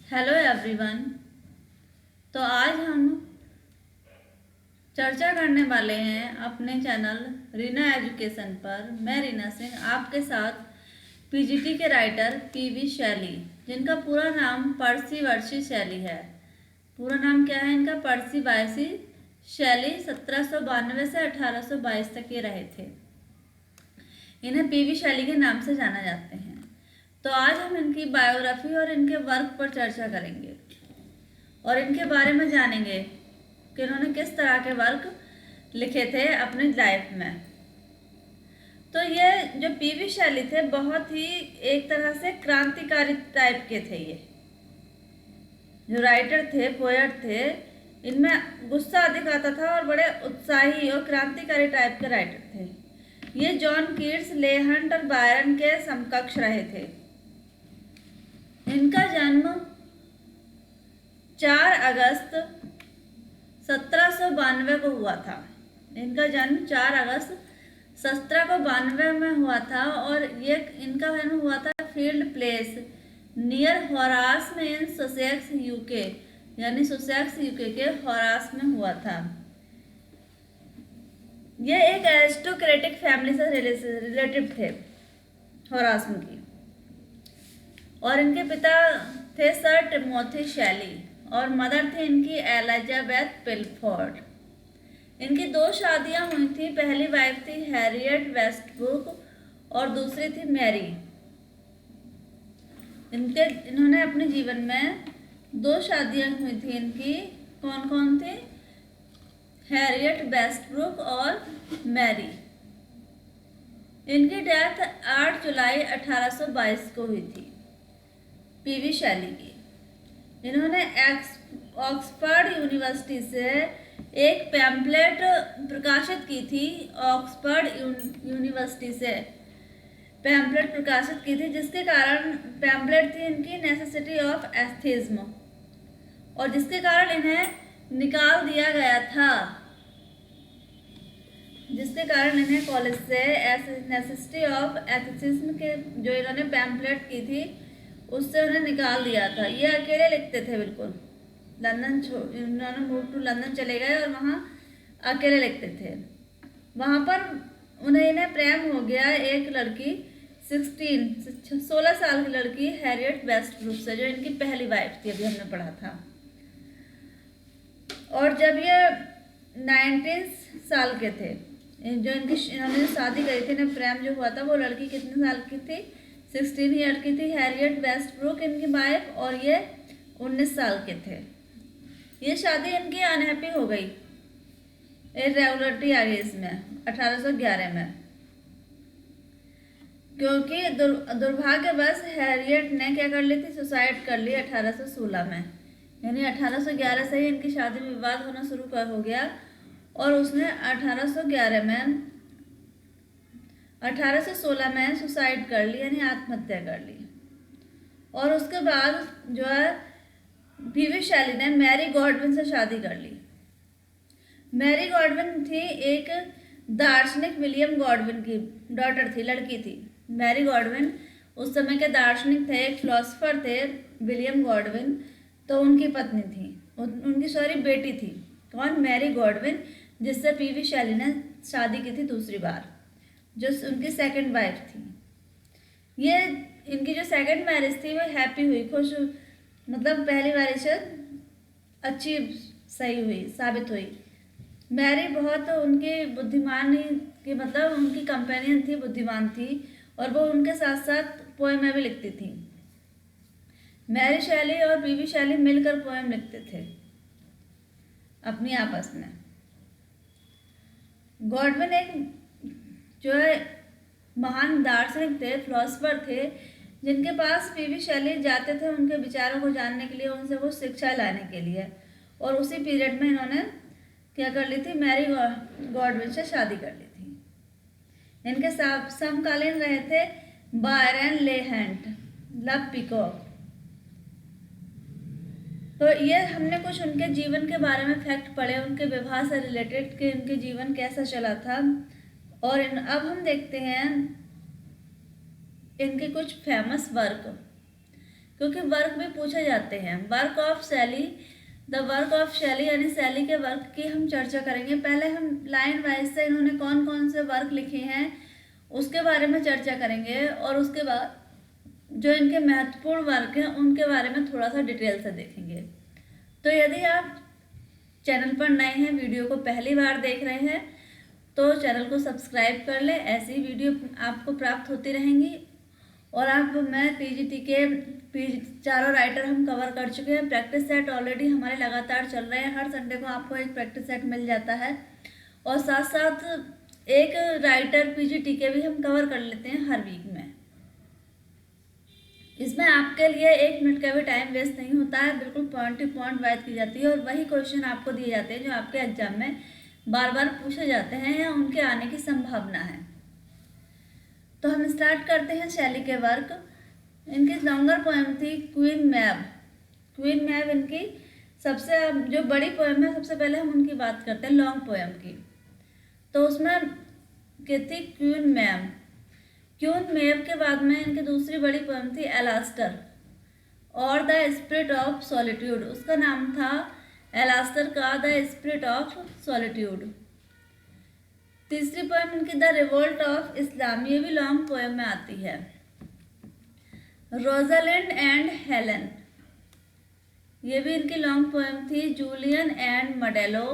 Hello everyone. तो आज हम चर्चा करने वाले हैं अपने चैनल रीना एजुकेशन पर। मैं रीना सिंह आपके साथ पीजीटी के राइटर पीवी शैली, जिनका पूरा नाम पर्सी वर्षी शैली है। पूरा नाम क्या है इनका? पर्सी वायसी शैली। 1792 से 1822 तक ये रहे थे। इन्हें पीवी शैली के नाम से जाना जाते हैं। तो आज हम इनकी बायोग्राफी और इनके वर्क पर चर्चा करेंगे और इनके बारे में जानेंगे कि इन्होंने किस तरह के वर्क लिखे थे अपनी लाइफ में। तो ये जो पीवी शैली थे बहुत ही एक तरह से क्रांतिकारी टाइप के थे। ये जो राइटर थे, पोएट थे, इनमें गुस्सा अधिक आता था और बड़े उत्साही और क्रांतिकारी टाइप के राइटर थे। ये जॉन कीट्स, ले हंट और बायरन के समकक्ष रहे थे। इनका जन्म 4 अगस्त 1792 को हुआ था। इनका जन्म 4 अगस्त 1792 में हुआ था और ये इनका जन्म हुआ था फील्ड प्लेस नियर हॉरास में इन ससेक्स यूके, यानी ससेक्स यूके के हॉरास में हुआ था। ये एक एरिस्टोक्रेटिक फैमिली से रिलेटिव थे, हॉरास की। और इनके पिता थे सर टिमोथी शैली और मदर थी इनकी एलिजाबेथ पिलफोर्ड। इनकी 2 शादियां हुई थी। पहली वाइफ थी हैरियट वेस्टब्रुक और दूसरी थी मैरी। इन्होंने अपने जीवन में 2 शादियां हुई थी इनकी। कौन कौन थी? हैरियट वेस्टब्रुक और मैरी। इनकी डेथ 8 जुलाई 1822 को हुई थी, पीवी शैली की। इन्होंने ऑक्सफोर्ड यूनिवर्सिटी से एक पैम्पलेट प्रकाशित की थी। ऑक्सफोर्ड यूनिवर्सिटी से पैम्पलेट प्रकाशित की थी, जिसके कारण पैम्पलेट थी इनकी नेसेसिटी ऑफ एथिज्म, और जिसके कारण इन्हें निकाल दिया गया था। जिसके कारण इन्हें कॉलेज से नेसेसिटी ऑफ एथिज्म के जो इन्होंने पैम्पलेट की थी उससे उन्हें निकाल दिया था। ये अकेले लिखते थे, बिल्कुल। इन्होंने मूव टू लंदन चले गए और वहाँ अकेले लिखते थे। वहाँ पर इन्हें प्रेम हो गया एक लड़की 16 साल की लड़की हैरियट वेस्टब्रुक से, जो इनकी पहली वाइफ थी, अभी हमने पढ़ा था। और जब ये 19 साल के थे, जो इन्होंने शादी करी थी, इन्हें प्रेम जो हुआ था, वो लड़की कितने साल की थी? 16 ईयर की थी हैरियट वेस्टब्रुक इनकी वाइफ, और ये 19 साल के थे। ये शादी इनकी अनहैप्पी हो गई, इरेगुलरिटी आ गई इसमें 1811 में, क्योंकि दुर्भाग्यवश हैरियट ने क्या कर ली थी? सुसाइड कर ली 1816 में। यानी 1811 से ही इनकी शादी में विवाद होना शुरू हो गया और उसने 1816 में सुसाइड कर ली, यानी आत्महत्या कर ली। और उसके बाद जो है पीवी शैली ने मैरी गॉडविन से शादी कर ली। मैरी गॉडविन थी एक दार्शनिक विलियम गॉडविन की डॉटर थी, लड़की थी। मैरी गॉडविन उस समय के दार्शनिक थे, एक फिलोसफर थे विलियम गॉडविन, तो उनकी पत्नी थी, उनकी बेटी थी। कौन? मैरी गॉडविन, जिससे पीवी शैली ने शादी की थी दूसरी बार, जो उनकी सेकंड वाइफ थी। ये इनकी जो सेकंड मैरिज थी वो हैप्पी हुई, खुश, मतलब पहली मैरिज से अच्छी सही हुई, साबित हुई। मैरी बहुत उनकी बुद्धिमान की, मतलब उनकी कंपेनियन थी, बुद्धिमान थी, और वो उनके साथ साथ पोएम भी लिखती थी। मैरी शैली और पीवी शैली मिलकर पोएम लिखते थे अपनी आपस में। गॉडविन एक जो है महान दार्शनिक थे, फिलोसफर थे, जिनके पास पीवी शैली जाते थे उनके विचारों को जानने के लिए, उनसे कुछ शिक्षा लाने के लिए। और उसी पीरियड में इन्होंने क्या कर ली थी? मैरी गॉडविन से शादी कर ली थी। इनके समकालीन रहे थे बायरन, ले हंट, लव पीकॉक। तो ये हमने कुछ उनके जीवन के बारे में फैक्ट पढ़े, उनके विवाह से रिलेटेड कि इनके जीवन कैसा चला था। और अब हम देखते हैं इनके कुछ फेमस वर्क। क्योंकि वर्क भी पूछे जाते हैं। वर्क ऑफ शैली, द वर्क ऑफ शैली यानी शैली के वर्क की हम चर्चा करेंगे। पहले हम लाइन वाइज से इन्होंने कौन कौन से वर्क लिखे हैं उसके बारे में चर्चा करेंगे, और उसके बाद जो इनके महत्वपूर्ण वर्क हैं उनके बारे में थोड़ा सा डिटेल से देखेंगे। तो यदि आप चैनल पर नए हैं, वीडियो को पहली बार देख रहे हैं, तो चैनल को सब्सक्राइब कर लें। ऐसी वीडियो आपको प्राप्त होती रहेंगी। और मैं पीजीटी के चारों राइटर हम कवर कर चुके हैं। प्रैक्टिस सेट ऑलरेडी हमारे लगातार चल रहे हैं। हर संडे को आपको एक प्रैक्टिस सेट मिल जाता है, और साथ साथ एक राइटर पीजीटी के भी हम कवर कर लेते हैं हर वीक में। इसमें आपके लिए 1 मिनट का भी टाइम वेस्ट नहीं होता है, बिल्कुल पॉइंट टू पॉइंट बात की जाती है, और वही क्वेश्चन आपको दिए जाते हैं जो आपके एग्जाम में बार बार पूछे जाते हैं या उनके आने की संभावना है। तो हम स्टार्ट करते हैं शैली के वर्क। इनकी लॉन्गर पोएम थी क्वीन मैब। क्वीन मैब इनकी सबसे जो बड़ी पोएम है, सबसे पहले हम उनकी बात करते हैं लॉन्ग पोएम की। तो उसमें क्या थी? क्वीन मैब। क्वीन मैब के बाद में इनकी दूसरी बड़ी पोएम थी एलास्टर और द स्पिरिट ऑफ सॉलिट्यूड। उसका नाम था एलास्टर का द स्पिरिट ऑफ सॉलिट्यूड। तीसरी पोएम इनकी द रिवोल्ट ऑफ इस्लाम, ये भी लॉन्ग पोएम में आती है। रोजालिंड एंड हेलन, ये भी इनकी लॉन्ग पोएम थी। Julian and Maddalo,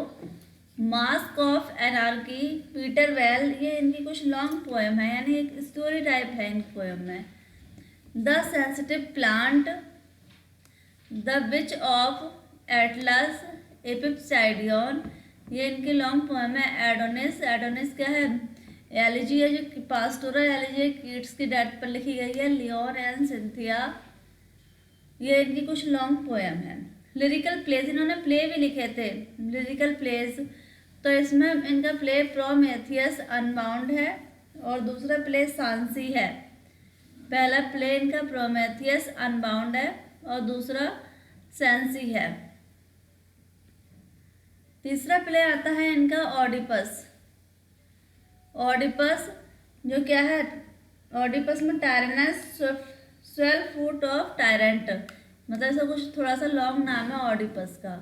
mask of anarchy, Peter Bell, ये इनकी कुछ लॉन्ग पोएम है, यानी एक स्टोरी टाइप है इन पोएम में। The sensitive plant, the witch of Atlas, Epipsychidion, ये इनकी लॉन्ग पोएम है। एडोनिस, एडोनिस क्या है? एलिजी है, जो पास्टोरल एलिजी है, कीट्स की डेथ पर लिखी गई है। लियोन एंड सिंथिया, ये इनकी कुछ लॉन्ग पोएम है। लिरिकल प्लेस, इन्होंने प्ले भी लिखे थे, लिरिकल प्लेस। तो इसमें इनका प्ले प्रोमेथियस अनबाउंड है और दूसरा प्ले सांसी है। पहला प्ले इनका प्रोमेथियस अनबाउंड है और दूसरा सेंसी है। तीसरा प्ले आता है इनका ऑडिपस। ऑडिपस जो क्या है? ऑडिपस में टायरेनस 12 फुट ऑफ टायरेंट, मतलब ऐसा कुछ थोड़ा सा लॉन्ग नाम है ऑडिपस का।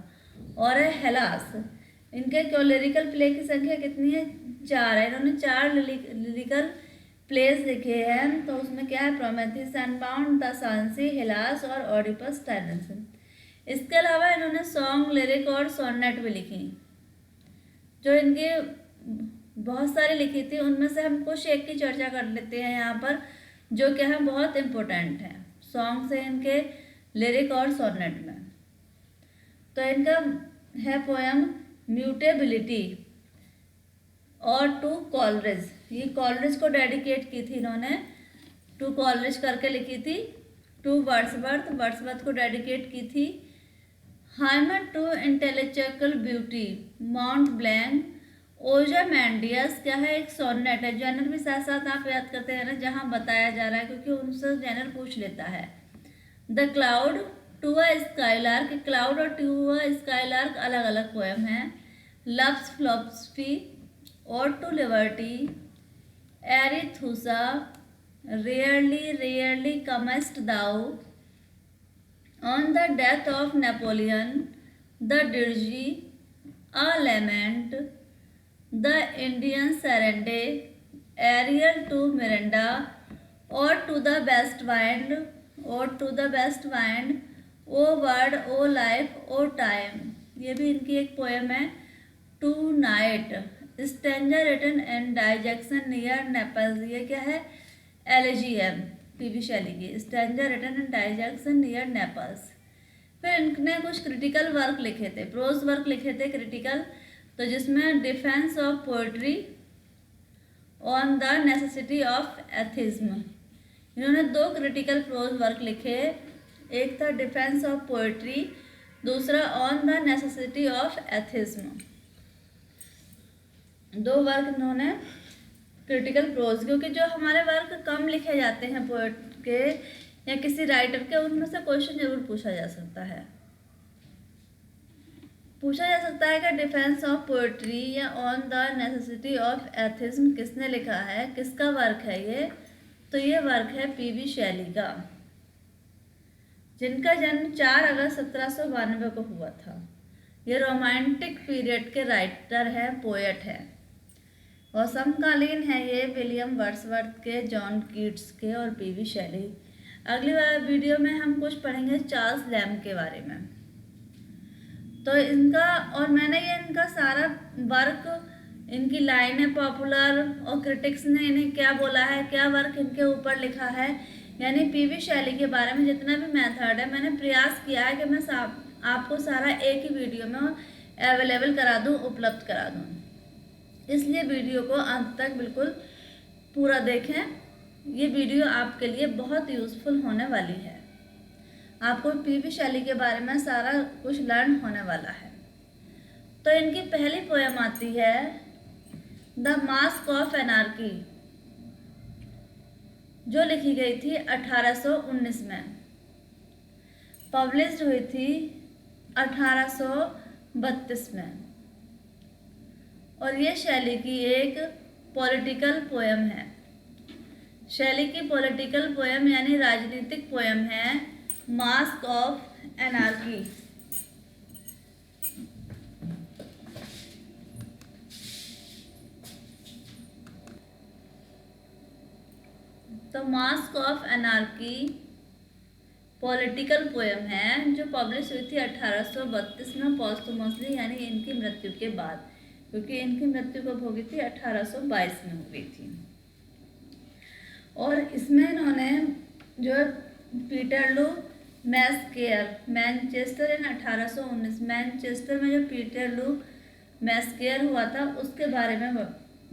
और है हेलास। इनके लिरिकल प्ले की संख्या कितनी है? 4 है। इन्होंने 4 लिरिकल प्लेस लिखे हैं। तो उसमें क्या है? Prometheus unbound, the Sansi, Hellas और ऑडिपस टायरेंस। इसके अलावा इन्होंने सॉन्ग, लिरिक और सोनेट भी लिखी, जो इनके बहुत सारी लिखी थी। उनमें से हम कुछ एक की चर्चा कर लेते हैं यहाँ पर, जो क्या है बहुत इम्पोर्टेंट है सॉन्ग से इनके लिरिक और सोनेट में। तो इनका है पोएम म्यूटेबिलिटी और टू कॉलरिज। ये कॉलरिज को डेडिकेट की थी इन्होंने, टू कॉलरिज करके लिखी थी। टू वर्ड्सवर्थ, वर्ड्सवर्थ को डेडिकेट की थी। Hymn to intellectual beauty, Mont Blanc, Ozymandias क्या है? एक सोनेट है। जनरल भी साथ साथ आप याद करते हैं ना, जहाँ बताया जा रहा है, क्योंकि उनसे जनरल पूछ लेता है। The cloud, to a skylark, cloud और टू अ स्काईलार्क अलग अलग पोएम है। लव्स फिलॉसफी और to liberty, Arethusa, rarely rarely comest thou, on the death of Napoleon, the dirge, a lament, the Indian serenade, Ariel to Miranda, और to the west wind, और to the west wind, O world, O life, O time, ये भी इनकी एक poem है। To night, stanzas written and डाइजेक्शन near Naples, ये क्या है? एलिजी है पीवी शैली की, स्टेंजर रिटन एंड डाइजेक्शन नियर नेपल्स। फिर इनने कुछ क्रिटिकल वर्क लिखे थे, प्रोज वर्क लिखे थे क्रिटिकल, तो जिसमें defence of poetry on the necessity of atheism. इन्होंने 2 क्रिटिकल प्रोज वर्क लिखे, एक था डिफेंस ऑफ पोएट्री, दूसरा on the necessity of atheism. 2 work इन्होंने क्रिटिकल प्रोज, क्योंकि जो हमारे वर्क कम लिखे जाते हैं पोएट के या किसी राइटर के, उनमें से क्वेश्चन जरूर पूछा जा सकता है। पूछा जा सकता है कि डिफेंस ऑफ पोएट्री या on the necessity of atheism किसने लिखा है, किसका वर्क है ये? तो ये वर्क है पीवी शैली का, जिनका जन्म 4 अगस्त 1792 को हुआ था। ये रोमांटिक पीरियड के राइटर है, पोएट है और समकालीन है ये विलियम वर्ड्सवर्थ के, जॉन कीट्स के और पीवी शैली। अगली बार वीडियो में हम कुछ पढ़ेंगे चार्ल्स लैम्ब के बारे में। तो इनका और मैंने ये इनका सारा वर्क, इनकी लाइनें पॉपुलर और क्रिटिक्स ने इन्हें क्या बोला है, क्या वर्क इनके ऊपर लिखा है, यानी पीवी शैली के बारे में जितना भी मेथड है मैंने प्रयास किया है कि मैं आपको सारा एक ही वीडियो में अवेलेबल करा दूं, उपलब्ध करा दूं। इसलिए वीडियो को अंत तक बिल्कुल पूरा देखें। ये वीडियो आपके लिए बहुत यूज़फुल होने वाली है। आपको पीवी शैली के बारे में सारा कुछ लर्न होने वाला है। तो इनकी पहली पोएम आती है द मास्क ऑफ एनार्की, जो लिखी गई थी 1819 में, पब्लिश्ड हुई थी 1832 में। और ये शैली की एक पॉलिटिकल पोएम है। शैली की पॉलिटिकल पोएम यानी राजनीतिक पोएम है मास्क ऑफ एनार्की। तो mask of anarchy political poem है जो पब्लिश हुई थी 1832 में पोस्टमोसली, यानी इनकी मृत्यु के बाद, क्योंकि इनकी मृत्यु कब हो गई थी, 1822 में हो गई थी। और इसमें इन्होंने जो पीटरलू मैस्केयर, मैनचेस्टर इन 1819, मैनचेस्टर में जो पीटरलू मैस्केयर हुआ था उसके बारे में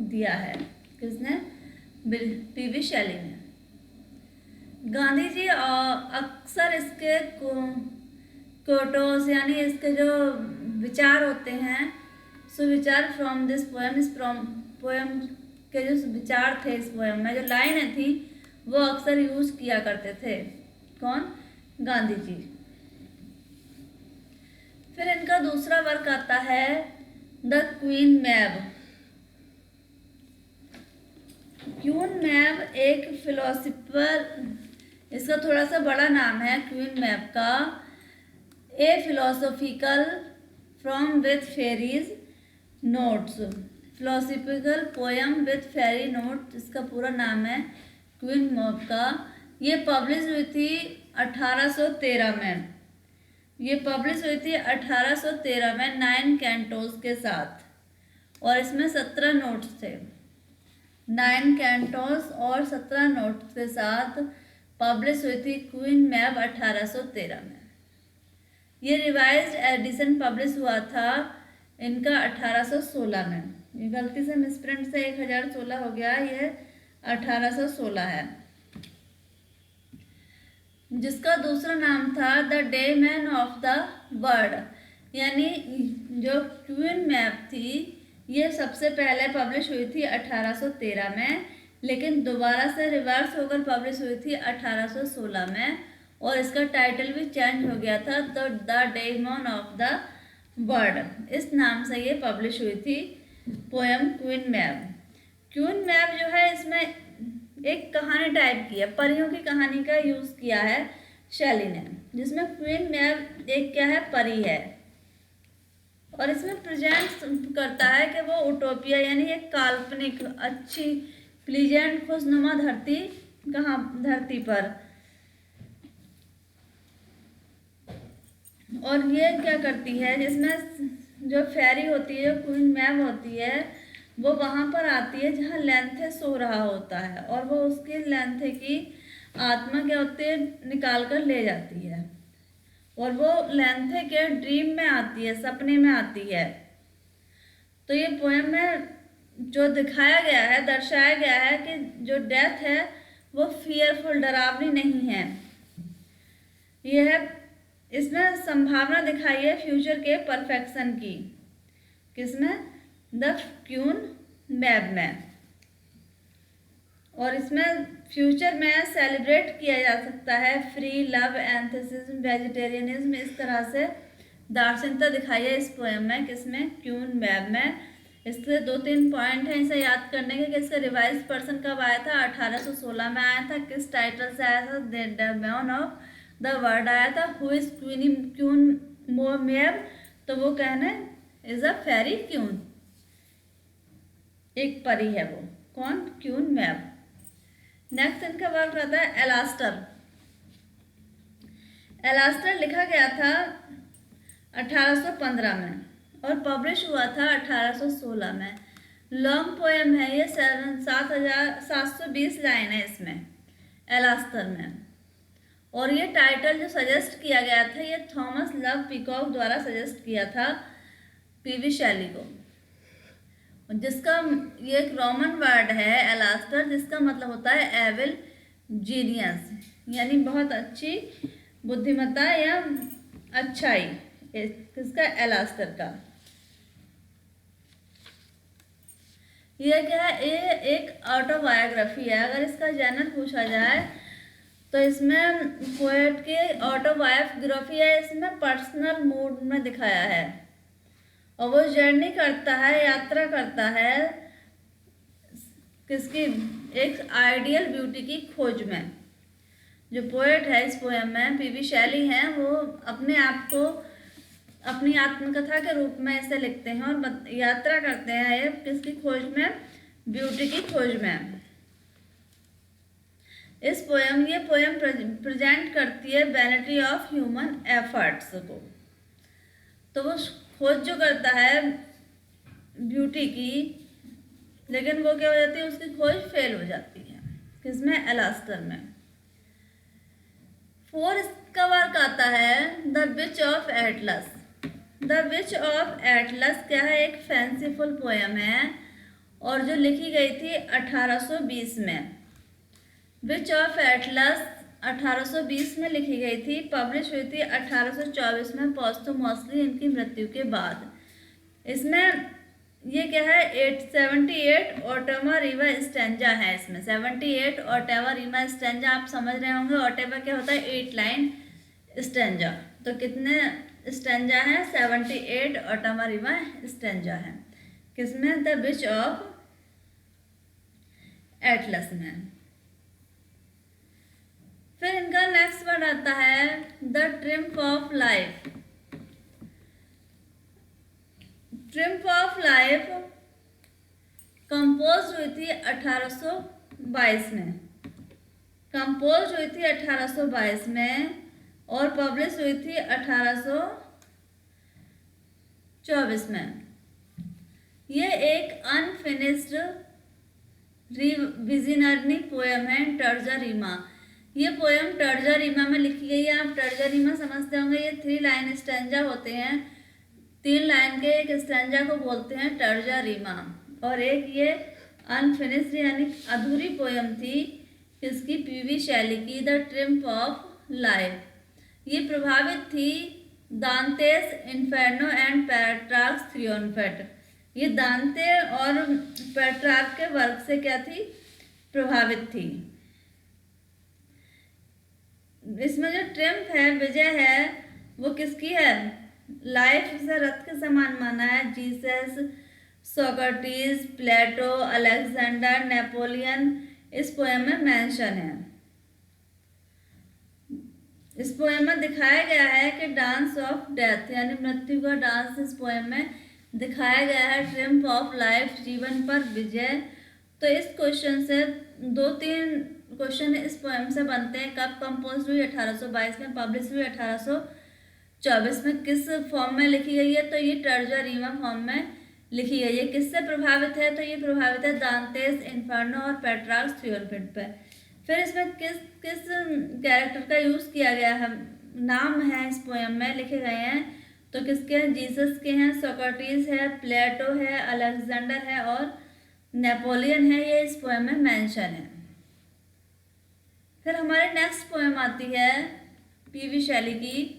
दिया है। किसने? पीवी शैली ने। गांधी जी अक्सर इसके कोटोस यानी इसके जो विचार होते हैं, सुविचार फ्रॉम दिस पोएम, इस पोएम के जो विचार थे इस पोएम में, जो लाइनें थी वो अक्सर यूज किया करते थे। कौन? गांधी जी। फिर इनका दूसरा वर्क आता है द क्वीन मैब। क्वीन मैब एक फिलोसफर, इसका थोड़ा सा बड़ा नाम है क्वीन मैब का, a philosophical from with fairies notes, philosophical poem with fairy note, इसका पूरा नाम है क्वीन मैब का। ये पब्लिश हुई थी 1813 में। ये पब्लिश हुई थी 1813 में 9 कैंटोस के साथ, और इसमें 17 नोट्स थे। 9 कैंटोस और 17 नोट्स के साथ पब्लिश हुई थी क्वीन मैब 1813 में। ये रिवाइज्ड एडिशन पब्लिश हुआ था इनका 1816 में। ये गलती से मिसप्रिंट से 1016 हो गया, ये 1816 है। जिसका दूसरा नाम था the day man of the world, यानी जो क्वीन मैब थी ये सबसे पहले पब्लिश हुई थी 1813 में, लेकिन दोबारा से रिवर्स होकर पब्लिश हुई थी 1816 में, और इसका टाइटल भी चेंज हो गया था तो the day man of the world, इस नाम से ये पब्लिश हुई थी पोएम क्वीन मैब। क्वीन मैब जो है इसमें एक कहानी टाइप की है, परियों की कहानी का यूज़ किया है शैली ने, जिसमें क्वीन मैब एक क्या है, परी है, और इसमें प्रेजेंट करता है कि वो उटोपिया यानी एक काल्पनिक अच्छी प्लीजेंट खुशनुमा धरती, कहाँ धरती पर, और ये क्या करती है, जिसमें जो फेरी होती है, जो क्वीन मैब होती है, वो वहाँ पर आती है जहाँ लेंथे सो रहा होता है, और वो उसकी लेंथे की आत्मा क्या होती है निकाल कर ले जाती है, और वो लेंथे के ड्रीम में आती है, सपने में आती है। तो ये पोएम में जो दिखाया गया है, दर्शाया गया है कि जो डेथ है वो फियरफुल, डरावनी नहीं है। यह इसमें संभावना दिखाई है फ्यूचर के परफेक्शन की। किसमें? द क्वीन मैब में। और इसमें फ्यूचर में सेलिब्रेट किया जा सकता है फ्री लव, एंथेसिज्म, वेजिटेरियनिज्म, इस तरह से दार्शनिकता दिखाई है इस पोएम में। किसमें? क्वीन मैब में। इसके 2-3 पॉइंट हैं इसे याद करने के कि इसका रिवाइज वर्जन कब आया था, 1816 में आया था। किस टाइटल से आया था? The man of the word आया था हु इज क्यून मैब, तो वो कहना इज अ फेरी क्यून, एक परी है वो। कौन? क्यून मैब। नेक्स्ट इनका वर्क आता है एलास्टर। एलास्टर लिखा गया था 1815 में और पब्लिश हुआ था 1816 में। लॉन्ग पोएम है ये, 7,720 लाइन है इसमें एलास्टर में। और ये टाइटल जो सजेस्ट किया गया था ये थॉमस लव पीकॉक द्वारा सजेस्ट किया था पीवी शैली को, जिसका ये एक रोमन वर्ड है एलास्टर, जिसका मतलब होता है एविल जीनियस, यानी बहुत अच्छी बुद्धिमत्ता या अच्छाई, किसका? एलास्टर का। ये क्या है? ये एक ऑटोबायोग्राफी है। अगर इसका जनरल पूछा जाए तो इसमें पोएट की ऑटोबायोग्राफी है, इसमें पर्सनल मूड में दिखाया है और वो जर्नी करता है, यात्रा करता है किसकी? एक आइडियल ब्यूटी की खोज में। जो पोएट है इस पोएम में पीवी शैली हैं, वो अपने आप को अपनी आत्मकथा के रूप में इसे लिखते हैं और यात्रा करते हैं ये किसकी खोज में? ब्यूटी की खोज में। ये पोएम प्रेजेंट करती है वैनिटी ऑफ ह्यूमन एफर्ट्स को। तो वो खोज जो करता है ब्यूटी की, लेकिन वो क्या हो जाती है? उसकी खोज फेल हो जाती है। किसमें? एलास्टर में। 4 इसका वर्क आता है the witch of Atlas. The witch of Atlas क्या है? एक फैंसीफुल पोएम है और जो लिखी गई थी 1820 में। विच ऑफ एटलस 1820 में लिखी गई थी, पब्लिश हुई थी 1824 में पोस्टुमसली इनकी मृत्यु के बाद। इसमें ये क्या है? 78 ओटेवा रिमा स्टेंजा है इसमें। 78 ओटेवा रिमा स्टेंजा, आप समझ रहे होंगे ओटेवा क्या होता है? 8 लाइन स्टेंजा। तो कितने स्टेंजा है? 78 ओटेवा रिमा स्टेंजा है। किसमें? द विच ऑफ एटलस में। फिर इनका नेक्स्ट वर्ड आता है the triumph of life. Triumph of life compose हुई थी 1822 में। कंपोज हुई थी 1822 में और पब्लिश हुई थी 1824 में। ये एक अनफिनिश्ड विजनरी पोएम है टर्जा रीमा। ये पोएम टर्जा रीमा में लिखी गई है। आप टर्जा रीमा समझते होंगे, ये 3 लाइन स्टैंजा होते हैं। 3 लाइन के एक स्टैंजा को बोलते हैं टर्जा रीमा। और एक ये अनफिनिश्ड यानी अधूरी पोएम थी किसकी? पीवी शैली की, द ट्रिम्फ ऑफ लाइफ। ये प्रभावित थी दांतेस इन्फेर्नो एंड पेट्रार्क्स ट्रियोम्फेट। ये दांते और पेट्रार्क के वर्क से क्या थी? प्रभावित थी। इसमें जो ट्रिम्फ है, विजय है, वो किसकी है? लाइफ से रथ के समान माना है। जीसस, सोक्रेटिस, प्लेटो, अलेक्जेंडर, नेपोलियन इस पोएम में मेंशन है। इस पोएम में दिखाया गया है कि डांस ऑफ डेथ यानी मृत्यु का डांस इस पोएम में दिखाया गया है। ट्रिम्फ ऑफ लाइफ, जीवन पर विजय। तो इस क्वेश्चन से 2-3 क्वेश्चन इस पोएम से बनते हैं। कब कंपोज हुई? 1822 में। पब्लिश हुई 1824 में। किस फॉर्म में लिखी गई है? तो ये टर्जा रीमा फॉर्म में लिखी गई है। किससे प्रभावित है? तो ये प्रभावित है दांतेस इन्फर्नो और पेट्रार्क्स ट्रियोम्फेट पे। फिर इसमें किस कैरेक्टर का यूज़ किया गया है? नाम है इस पोएम में लिखे गए हैं तो किसके हैं? जीसस के हैं, सोक्रेटिस है, प्लेटो है, अलेक्जेंडर है और नेपोलियन है। ये इस पोएम में मेंशन है। फिर हमारे नेक्स्ट पोएम आती है पीवी शैली की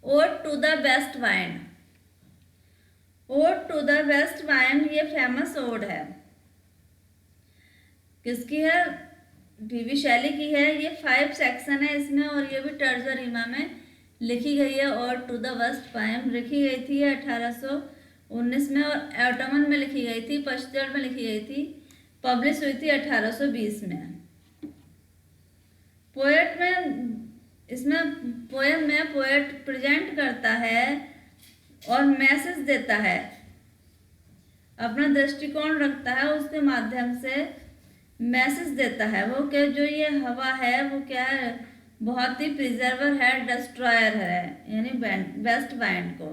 ode to the west wind. Ode to the west wind ये फेमस ओड है। किसकी है? पीवी शैली की है। ये 5 सेक्शन है इसमें और ये भी टर्जा रीमा में लिखी गई है। Ode to the west wind लिखी गई थी 1819 में और ऑटोमन में लिखी गई थी, पश्चिम में लिखी गई थी। पब्लिश हुई थी 1820 में। पोएट में, इसमें पोएम में पोएट प्रेजेंट करता है और मैसेज देता है, अपना दृष्टिकोण रखता है, उसके माध्यम से मैसेज देता है। वो क्या, जो ये हवा है वो क्या है, बहुत ही प्रिजर्वर है, डिस्ट्रॉयर है, यानी वेस्ट वाइंड को।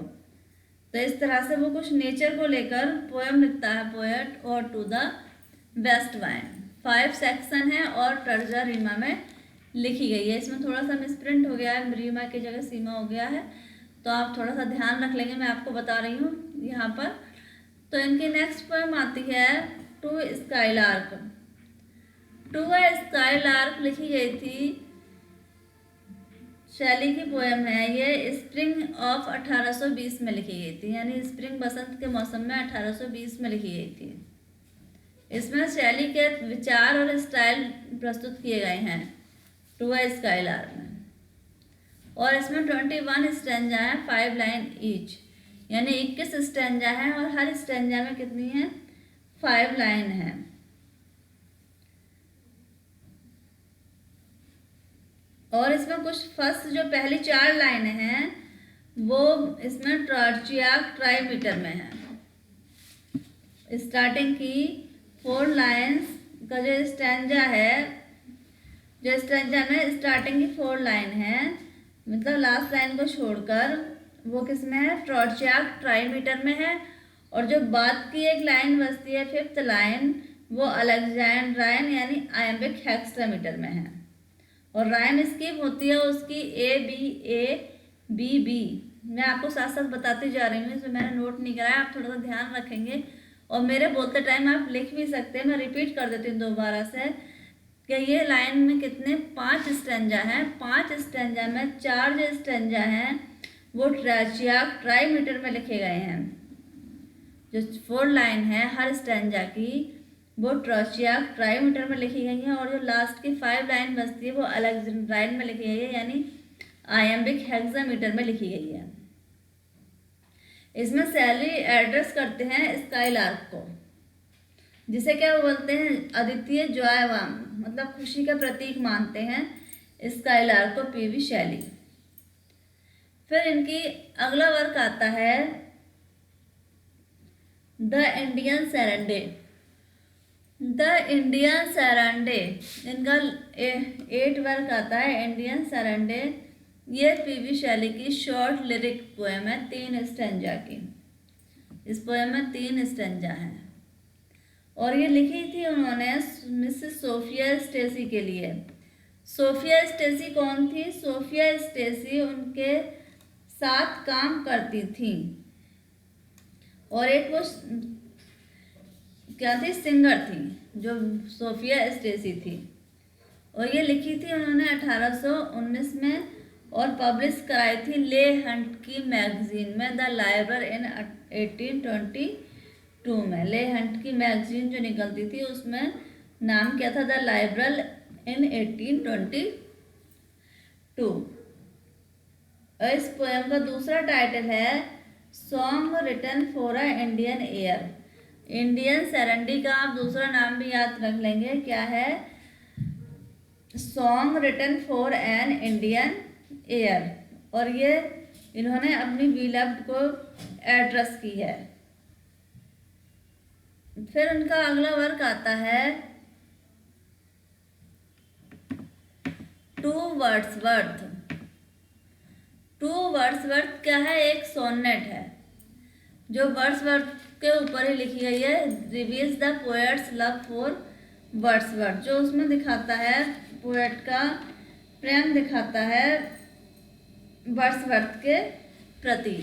तो इस तरह से वो कुछ नेचर को लेकर पोएम लिखता है पोएट, और to the west wind. 5 section है और तर्जा रीमा में लिखी गई है। इसमें थोड़ा सा मिसप्रिंट हो गया है, रीमा की जगह सीमा हो गया है, तो आप थोड़ा सा ध्यान रख लेंगे, मैं आपको बता रही हूँ यहाँ पर। तो इनकी नेक्स्ट पोएम आती है to skylark. To a skylark लिखी गई थी, शैली की पोएम है ये। स्प्रिंग ऑफ 1820 में लिखी गई थी, यानी स्प्रिंग बसंत के मौसम में 1820 में लिखी गई थी। इसमें शैली के विचार और स्टाइल प्रस्तुत किए गए हैं टू अ स्काईलार्क में। और इसमें 21 स्टैंजा है, 5 लाइन ईच, यानी 21 स्टैंजा है और हर स्टैंजा में कितनी है, 5 लाइन है। और इसमें कुछ फर्स्ट जो पहली 4 लाइनें हैं वो इसमें ट्रार्चियाक ट्राईमीटर में है। स्टार्टिंग की 4 लाइन्स का जो स्टैंजा है, जो स्टैंजा में स्टार्टिंग की 4 लाइन है, मतलब लास्ट लाइन को छोड़कर, वो किस में है, ट्रार्चियाक ट्राईमीटर में है। और जो बाद की एक लाइन बचती है 5th लाइन, वो अलेक्जेंड्राइन यानी आयम्बिक हेक्सामीटर में है। और राइम स्कीम होती है उसकी ABA-BB। मैं आपको साथ साथ बताती जा रही हूँ, इसमें मैंने नोट नहीं कराया, आप थोड़ा सा ध्यान रखेंगे। और मेरे बोलते टाइम आप लिख भी सकते हैं, मैं रिपीट कर देती हूँ दोबारा से कि ये लाइन में कितने 5 स्टैंजा हैं। 5 स्टैंजा में 4 जो स्टैंजा हैं वो ट्रार्चियाक ट्राईमीटर में लिखे गए हैं। जो 4 लाइन है हर स्टैंजा की, वो ट्रार्चियाक ट्राईमीटर में लिखी गई है। और जो लास्ट की 5 लाइन बचती है वो अलेक्जेंड्राइन में लिखी गई है, यानी आयम्बिक हेक्सामीटर में लिखी गई है। इसमें शैली एड्रेस करते हैं स्काईलार्क को, जिसे क्या बोलते हैं, अद्वितीय ज्वायवाम, मतलब खुशी का प्रतीक मानते हैं स्काईलार्क को पीवी शैली। फिर इनकी अगला वर्क आता है द इंडियन सेरेंडे। द इंडियन सेरेंडे इनका 8 वर्क आता है, इंडियन सेरेंडे। ये पीवी शैली की शॉर्ट लिरिक पोएम है, 3 स्टैंजा की। इस पोएम में 3 स्टैंजा हैं और ये लिखी थी उन्होंने मिसेस सोफिया स्टेसी के लिए। सोफिया स्टेसी कौन थी? सोफिया स्टेसी उनके साथ काम करती थी और एक वो क्या थी, सिंगर थी, जो सोफिया स्टेसी थी। और ये लिखी थी उन्होंने 1819 में और पब्लिश कराई थी ले हंट की मैगजीन में, द लाइब्रर इन 1822 में। ले हंट की मैगजीन जो निकलती थी उसमें नाम क्या था, द लाइब्रर इन 1822। और इस पोएम का दूसरा टाइटल है song written for a Indian air. Indian serenade का आप दूसरा नाम भी याद रख लेंगे, क्या है, song written for an Indian air. और ये इन्होंने अपनी बिलव्ड को एड्रेस की है। फिर उनका अगला वर्क आता है टू वर्ड्सवर्थ। टू वर्ड्सवर्थ क्या है, एक सोनेट है जो वर्ड्सवर्थ के ऊपर ही लिखी गई है। Reveals the poets love for Wordsworth, जो उसमें दिखाता है पोएट का प्रेम दिखाता है वर्ड्सवर्थ के प्रति।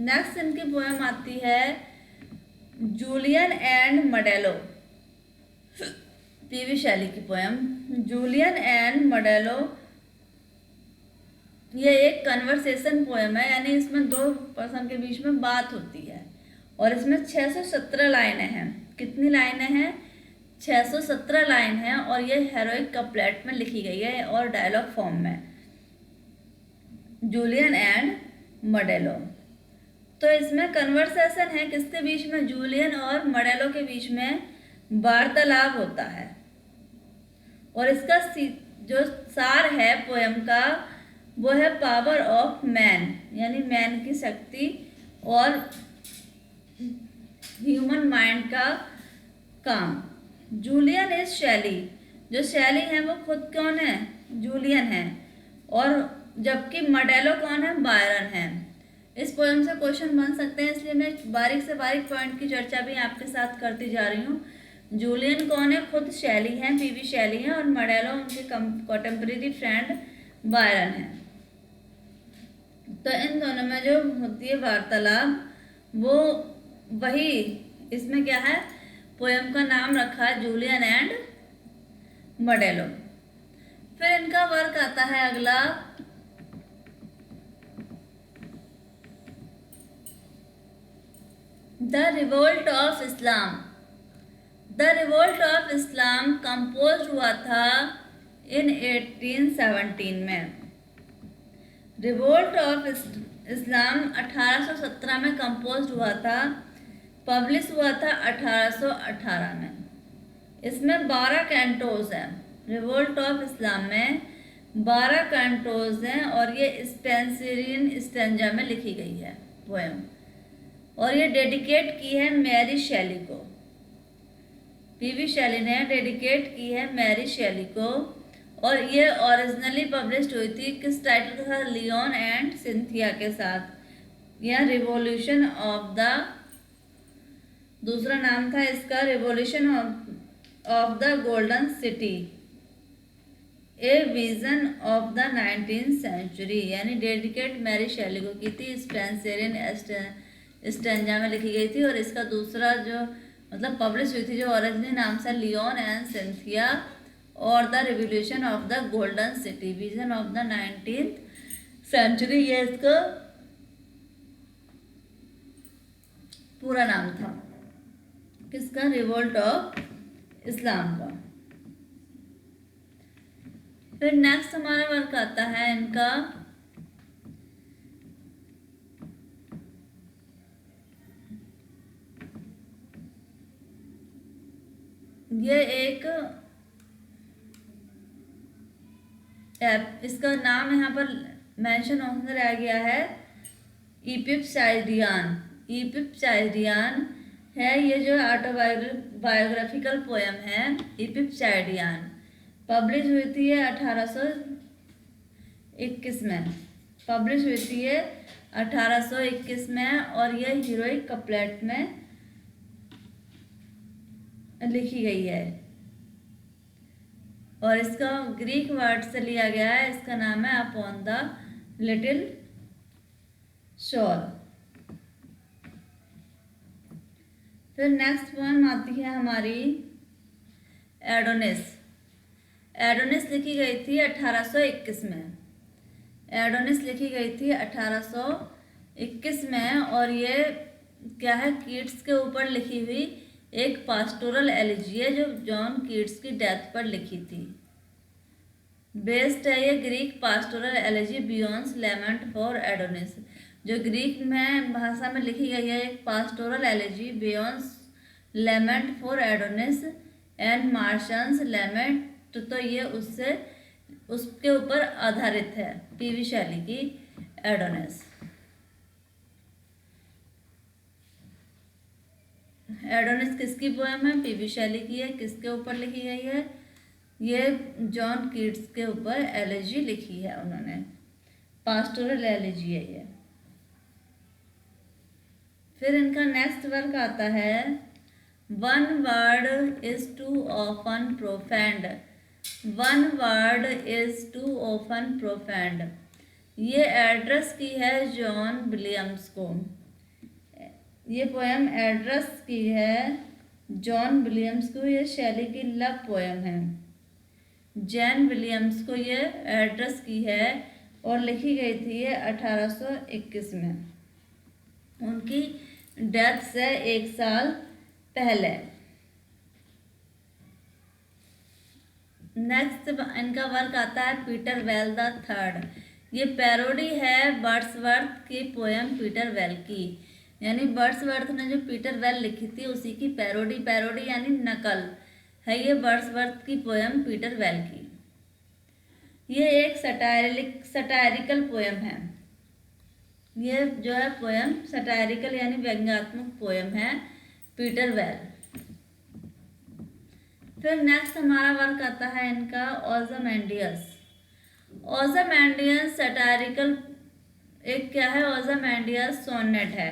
नेक्स्ट इनकी पोएम आती है जूलियन एंड मडेलो। पीवी शैली की पोएम जूलियन एंड मडेलो। ये एक कन्वर्सेशन पोएम है, यानी इसमें 2 पर्सन के बीच में बात होती है और इसमें 617 लाइनें हैं। कितनी लाइनें हैं? 617 लाइन है और ये हेरोइक कपलेट में लिखी गई है और डायलॉग फॉर्म में। जूलियन एंड मडेलो, तो इसमें कन्वर्सेशन है किसके बीच में, जूलियन और मडेलो के बीच में वार्तालाप होता है। और इसका जो सार है पोयम का वो है पावर ऑफ मैन, यानी मैन की शक्ति और ह्यूमन माइंड का काम। जूलियन इज शैली, जो शैली है वो खुद कौन है? जूलियन है। और जबकि मडेलो कौन है? बायरन है। इस पोएम से क्वेश्चन बन सकते हैं, इसलिए मैं बारीक से बारीक पॉइंट की चर्चा भी आपके साथ करती जा रही हूँ। जूलियन कौन है? खुद शैली है, पीवी शैली है, और मडेलो उनके कॉन्टेम्परेरी फ्रेंड बायरन है। तो इन दोनों में जो होती है वार्तालाप वो वही, इसमें क्या है, पोएम का नाम रखा है जूलियन एंड मडेलो। फिर इनका वर्क आता है अगला, the revolt of Islam. The revolt of Islam compose हुआ था इन 1817 में। रिवोल्ट ऑफ इस्लाम 1817 में कंपोज हुआ था, पब्लिश हुआ था 1818 में। इसमें 12 कैंटोज हैं। रिवोल्ट ऑफ इस्लाम में 12 कैंटोज हैं और ये स्पेंसरियन स्टेंजा में लिखी गई है पोएम, और ये डेडिकेट की है मैरी शेली को। पीवी शेली ने डेडिकेट की है मैरी शेली को, और ये ओरिजिनली पब्लिश्ड हुई थी किस टाइटल के साथ? लियोन एंड सिंथिया के साथ। यह रिवॉल्यूशन ऑफ द, दूसरा नाम था इसका revolution of the golden city, a vision of the 19th century, यानी डेडिकेट मैरी शेली को की थी, स्पेंसरियन स्टेंजा में लिखी गई थी। और इसका दूसरा जो मतलब पब्लिश हुई थी जो ओरिजिनल नाम से लियोन एंड सिंथिया और the revolution of the golden city, vision of the 19th century, ये इसका पूरा नाम था। किसका? रिवोल्ट ऑफ इस्लाम का। फिर नेक्स्ट हमारा वर्क आता है इनका ये एक इसका नाम यहाँ पर मेंशन होकर रह गया है, इपिप्साइडियन। इपिप्साइडियन है ये जो ऑटोबायोग्राफिकल पोएम है, इपिप्साइडियन। पब्लिश हुई थी ये 1821 में, पब्लिश हुई थी ये 1821 में, और ये हीरोइक कपलेट में लिखी गई है। और इसका ग्रीक वर्ड से लिया गया है, इसका नाम है अपॉन द लिटिल शोर। फिर नेक्स्ट पोएम आती है हमारी एडोनिस। एडोनिस लिखी गई थी 1821 में। एडोनिस लिखी गई थी 1821 में, और ये क्या है, कीट्स के ऊपर लिखी हुई एक पास्टोरल एलिजी है जो जॉन कीट्स की डेथ पर लिखी थी। बेस्ड है ये Greek pastoral elegy Bion's lament for Adonis, जो ग्रीक में भाषा में लिखी गई है एक pastoral elegy Bion's lament for Adonis and Moschus lament, तो ये उसके ऊपर आधारित है, पीवी शैली की एडोनिस। एडोनिस किसकी पोएम है? पीवी शैली की है। किसके ऊपर लिखी गई है? ये जॉन कीट्स के ऊपर एलिजी लिखी है उन्होंने, पास्टोरल एलिजी है ये। फिर इनका नेक्स्ट वर्क आता है, one word is too often profaned. One word is too often profaned, ये एड्रेस की है जॉन विलियम्स को। ये पोएम एड्रेस की है जॉन विलियम्स को। ये शैली की लव पोएम है। जैन विलियम्स को ये एड्रेस की है और लिखी गई थी ये 1821 में, उनकी डेथ से 1 साल पहले। नेक्स्ट इनका वर्क आता है पीटर वेल द थर्ड। ये पैरोडी है वर्ड्सवर्थ की पोएम पीटर वेल की, यानी वर्ड्सवर्थ ने जो पीटर वेल लिखी थी उसी की पैरोडी। पैरोडी यानी नकल है ये वर्ड्सवर्थ की पोयम पीटर वेल की। ये एक सटायरिकल पोयम है। ये जो है पोयम सटायरिकल यानी व्यंग्यात्मक पोयम है पीटर वेल। फिर नेक्स्ट हमारा वर्क आता है इनका ओजामेंडियस। ओजामेंडियस सटायरिकल एक क्या है, ओजामेंडियस सोनेट है,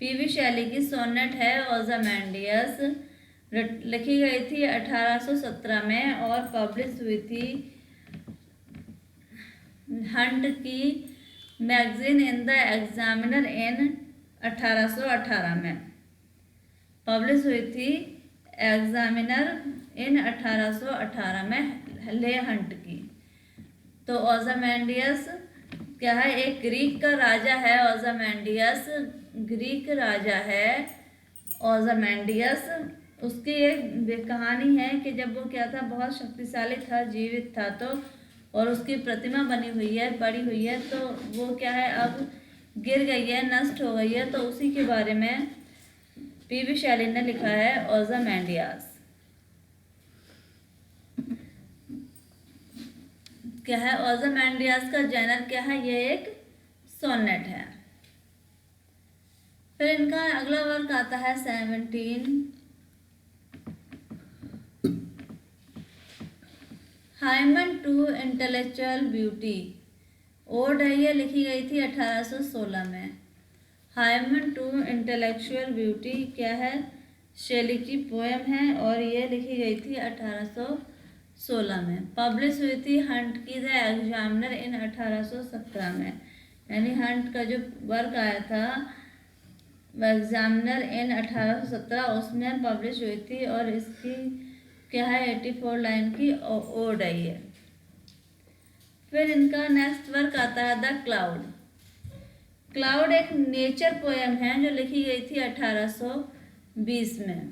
पीवी शैली की सोनेट है। ओजामेंडियस लिखी गई थी 1817 में और पब्लिश हुई थी हंट की मैगजीन इन द एग्जामिनर इन 1818 में पब्लिश हुई थी एग्जामिनर इन 1818 में ले हंट की। तो ओजामेंडियस क्या है, एक ग्रीक का राजा है। ओजामेंडियस ग्रीक राजा है ओजामेंडियस। उसकी एक कहानी है कि जब वो क्या था, बहुत शक्तिशाली था, जीवित था, तो और उसकी प्रतिमा बनी हुई है, बड़ी हुई है, तो वो क्या है अब गिर गई है, नष्ट हो गई है। तो उसी के बारे में पीवी शैली ने लिखा है ओजामेंडियस। क्या है ओजामेंडियस का जेनर क्या है, ये एक सोनेट है। फिर इनका अगला वर्क आता है 17 hymn to intellectual beauty. Ode है, ये लिखी गई थी 1816 में। हाइमन टू इंटेलेक्चुअल ब्यूटी क्या है, शैली की पोयम है और ये लिखी गई थी 1816 में। पब्लिश हुई थी हंट की द एग्जामिनर इन 1817 में। यानी हंट का जो वर्क आया था एग्जामिनर इन 1817 उसमें पब्लिश हुई थी और इसकी क्या है 84 लाइन की ओड है ये। फिर इनका नेक्स्ट वर्क आता है द क्लाउड। क्लाउड एक नेचर पोयम है जो लिखी गई थी 1820 में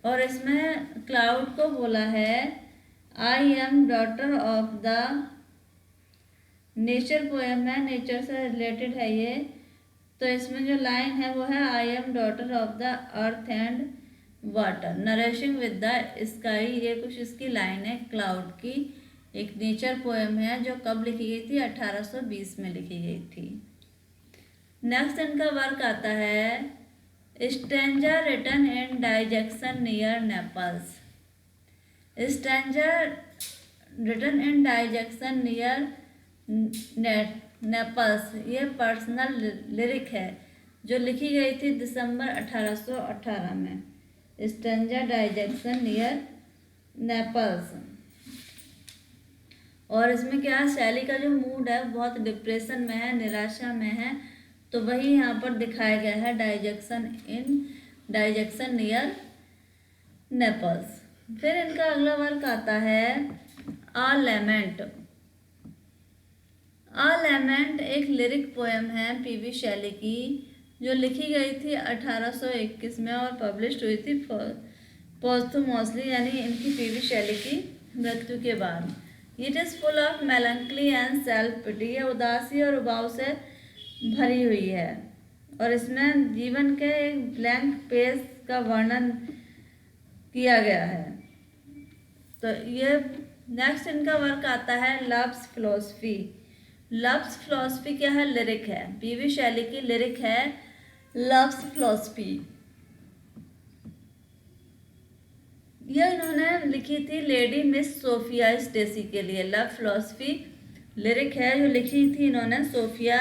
और इसमें क्लाउड को बोला है I M daughter of the. Nature poem है, नेचर से रिलेटेड है ये। तो इसमें जो लाइन है वो है I M daughter of the earth and water nourishing with the sky. ये कुछ इसकी लाइन है क्लाउड की। एक नेचर पोएम है जो कब लिखी गई थी, 1820 में लिखी गई थी। नेक्स्ट इनका वर्क आता है stanzas written in dejection near Naples. Stanzas written in dejection near Naples ये पर्सनल लिरिक है जो लिखी गई थी दिसंबर 1818 में। Stanzas dejection near Naples. और इसमें क्या है, शैली का जो मूड है बहुत डिप्रेशन में है, निराशा में है, तो वही यहाँ पर दिखाया गया है डाइजेक्शन नियर नेपल्स। फिर इनका अगला वर्क आता है आ लेमेंट। आ लेमेंट एक लिरिक पोएम है पीवी शैली की जो लिखी गई थी 1821 में और पब्लिश हुई थी पोस्टुमसली यानी इनकी पीवी शैली की मृत्यु के बाद। It is full of melancholy and self pity. ये उदासी और उबाऊ से भरी हुई है और इसमें जीवन के एक ब्लैंक पेज का वर्णन किया गया है। तो ये नेक्स्ट इनका वर्क आता है लव्स फिलोसफी। लव्स फिलोसफी क्या है, लिरिक है, पीवी शैली की लिरिक है लव्स फिलोसफी। यह इन्होंने लिखी थी लेडी मिस सोफिया स्टेसी के लिए। लव फिलोसफी लिरिक है जो लिखी थी इन्होंने सोफिया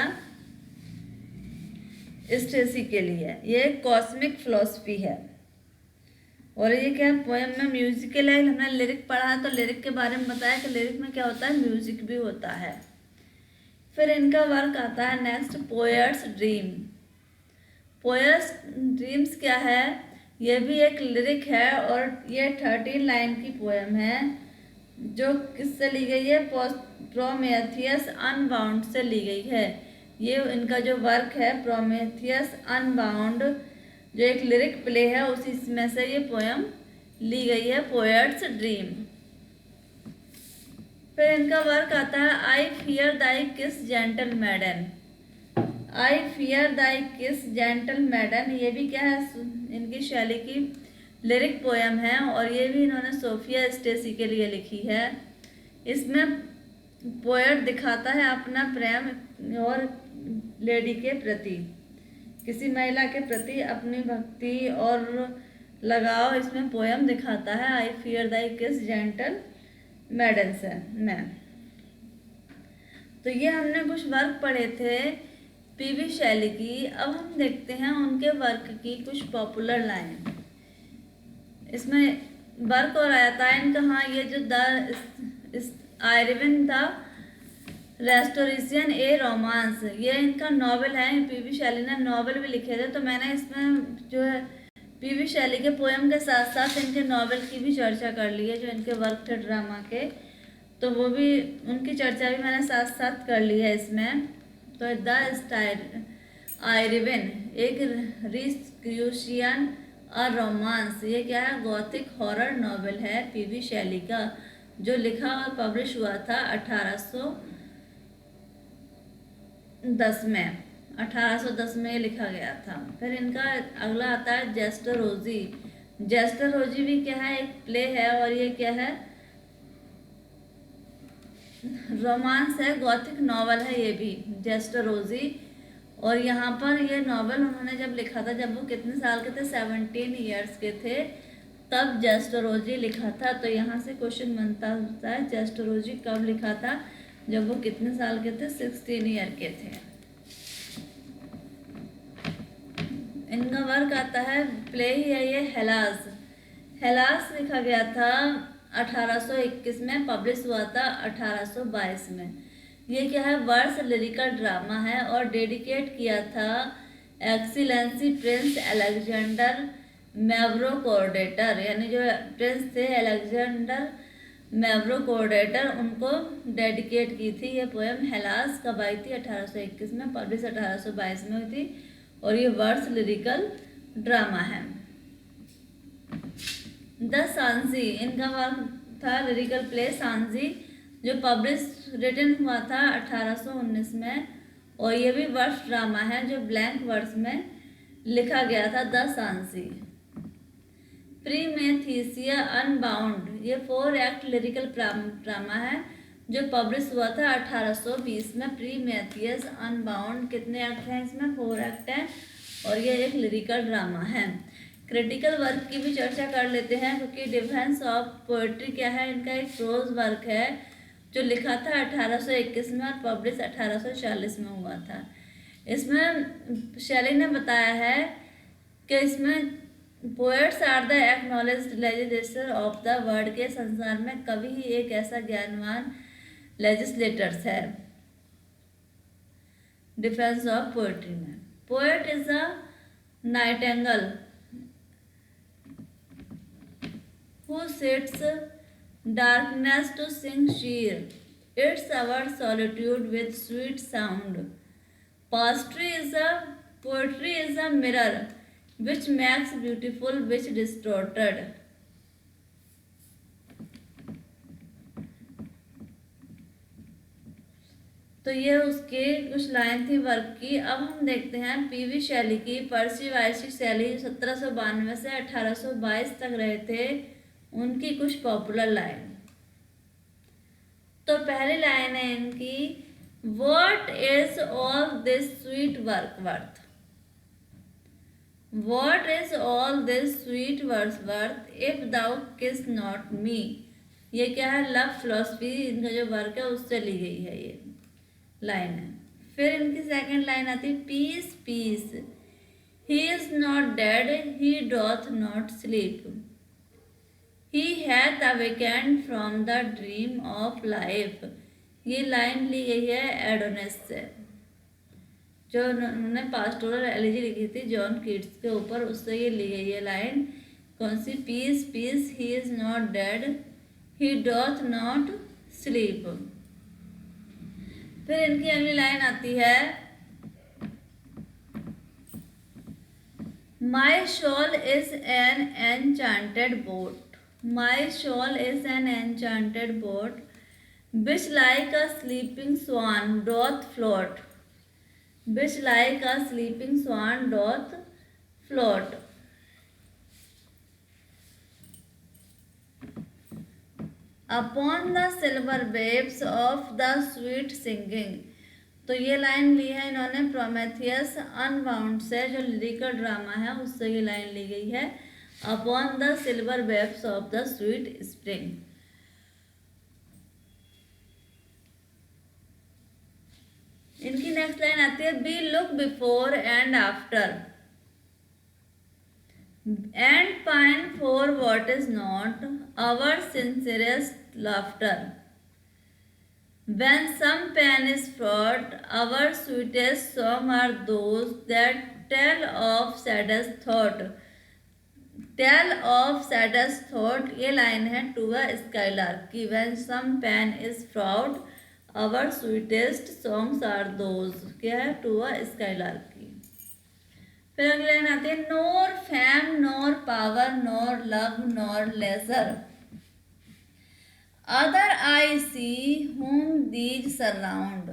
स्टेसी के लिए। ये कॉस्मिक फिलोसफी है और ये क्या पोएम में म्यूजिकल है। हमने लिरिक पढ़ा है तो लिरिक के बारे में बताया कि लिरिक में क्या होता है, म्यूजिक भी होता है। फिर इनका वर्क आता है next poets dream. Poets dreams क्या है, ये भी एक लिरिक है और ये 13 लाइन की पोएम है जो किससे ली गई है, प्रोमेथियस अनबाउंड से ली गई है। ये इनका जो वर्क है प्रोमेथियस अनबाउंड जो एक लिरिक प्ले है उसी में से ये पोएम ली गई है, पोएट्स ड्रीम। फिर इनका वर्क आता है आई फियर दाई किस जेंटल मैडन। आई फियर दाई किस जेंटल मैडन ये भी क्या है, इनकी शैली की लिरिक पोयम है और ये भी इन्होंने सोफिया स्टेसी के लिए लिखी है। इसमें पोएट दिखाता है अपना प्रेम और लेडी के प्रति, किसी महिला के प्रति अपनी भक्ति और लगाव इसमें पोयम दिखाता है। आई फियर दाई किस जेंटल मैडन्स है मैं। तो ये हमने कुछ वर्क पढ़े थे पीवी शैली की। अब हम देखते हैं उनके वर्क की कुछ पॉपुलर लाइन। इसमें वर्क और आता है इनका, हाँ, ये जो the Irving the restoration A romance, ये इनका नॉवेल है। पीवी शैली ने नॉवेल भी लिखे थे, तो मैंने इसमें जो है पीवी शैली के पोएम के साथ साथ इनके नॉवेल की भी चर्चा कर ली है, जो इनके वर्क थे ड्रामा के, तो वो भी उनकी चर्चा भी मैंने साथ साथ कर ली है इसमें। तो द आयरविन एक रिस्क्यूशियन और रोमांस, ये क्या है, गॉथिक हॉरर नॉवेल है पीवी शैली का, जो लिखा और पब्लिश हुआ था 1810 में लिखा गया था। फिर इनका अगला आता है जेस्टरोजी। जेस्टरोजी भी क्या है, एक प्ले है और ये क्या है, रोमांस है, गॉथिक नॉवल है ये भी जेस्टरोजी। और यहाँ पर ये नॉवल उन्होंने जब लिखा था, जब वो कितने साल के थे, 17 ईयर्स के थे, तब जेस्टरोजी लिखा था। तो यहाँ से क्वेश्चन बनता होता है जेस्टरोजी कब लिखा था, जब वो कितने साल के थे, 16 ईयर के थे। इनका वर्क आता है, प्ले ही है ये, हेलास। हेलास लिखा गया था 1821 में, पब्लिश हुआ था 1822 में। ये क्या है, वर्स लिरिकल ड्रामा है और डेडिकेट किया था एक्सीलेंसी प्रिंस अलेक्जेंडर मैव्रोकोर्डेटर, यानी जो प्रिंस थे अलेक्जेंडर मैव्रोकोर्डेटर, उनको डेडिकेट की थी। ये पोएम हेलास कब आई थी, 1821 में, पब्लिश 1822 में हुई थी और ये वर्स लिरिकल ड्रामा है। द सांजी, इनका वर्क था लिरिकल प्ले सांजी, जो पब्लिश रिटन हुआ था 1819 में और ये भी वर्स ड्रामा है, जो ब्लैंक वर्स में लिखा गया था। The Sanji. प्रीमेथिसिया अनबाउंड, ये 4 एक्ट लिरिकल ड्रामा है, जो पब्लिश हुआ था 1820 में। प्रीमेथियस अनबाउंड, कितने एक्ट हैं इसमें, 4 एक्ट हैं और ये एक लिरिकल ड्रामा है। क्रिटिकल वर्क की भी चर्चा कर लेते हैं, क्योंकि डिफेंस ऑफ पोएट्री क्या है, इनका एक प्रोज वर्क है, जो लिखा था 1821 में और पब्लिश 1840 में हुआ था। इसमें शैली ने बताया है कि इसमें poets are the acknowledged legislator of the world, के संसार में कवि ही एक ऐसा ज्ञानवान लेजिस्लेटर्स है। डिफेंस ऑफ पोएट्री में, poet is a Nightingale who sits darkness to sing cheer, it's our solitude with sweet sound. Poetry is a mirror which makes beautiful, which distorted. तो ये उसके कुछ लाइन थी वर्क की। अब हम देखते हैं पीवी शैली की पर्सिवाइसी शैली, 1792 से 1822 तक रहे थे, उनकी कुछ पॉपुलर लाइन। तो पहली लाइन है इनकी, what is all this sweet work worth, what is all this sweet work worth if thou kiss not मी। ये क्या है, लव फिलोसफी, इनका जो वर्क है उससे ली गई है ये लाइन है। फिर इनकी सेकंड लाइन आती है, peace peace, he is not dead, he doth not sleep, he hath awakened from the dream of life। ये लाइन ली गई है एडोनिस से, जो उन्होंने पास्टोरल एलिजी लिखी थी जॉन कीट्स के ऊपर, उससे ये ली गई है लाइन। कौन सी, peace peace, he is not dead, he doth not sleep. फिर इनकी अगली लाइन आती है, my soul is an enchanted boat, my shawl is an enchanted boat which like a sleeping swan doth float, which like a sleeping swan doth float। Upon the silver waves of the sweet singing. तो ये line ली है इन्होंने Prometheus unbound से, जो lyrical drama है उससे ये line ली गई है, upon the silver waves of the sweet spring. इनकी नेक्स्ट लाइन आती है, we look before and after and pine for what is not our sincerest laughter. When some pen is fraught, our sweetest song are those that tell of saddest thought. Tell of saddest thought ये line है to a skylark की। When some pen is fraught, our sweetest songs are those, क्या है, to a skylark की। फिर अगली line आती है, nor fame nor power nor love nor leisure other I see whom these surround.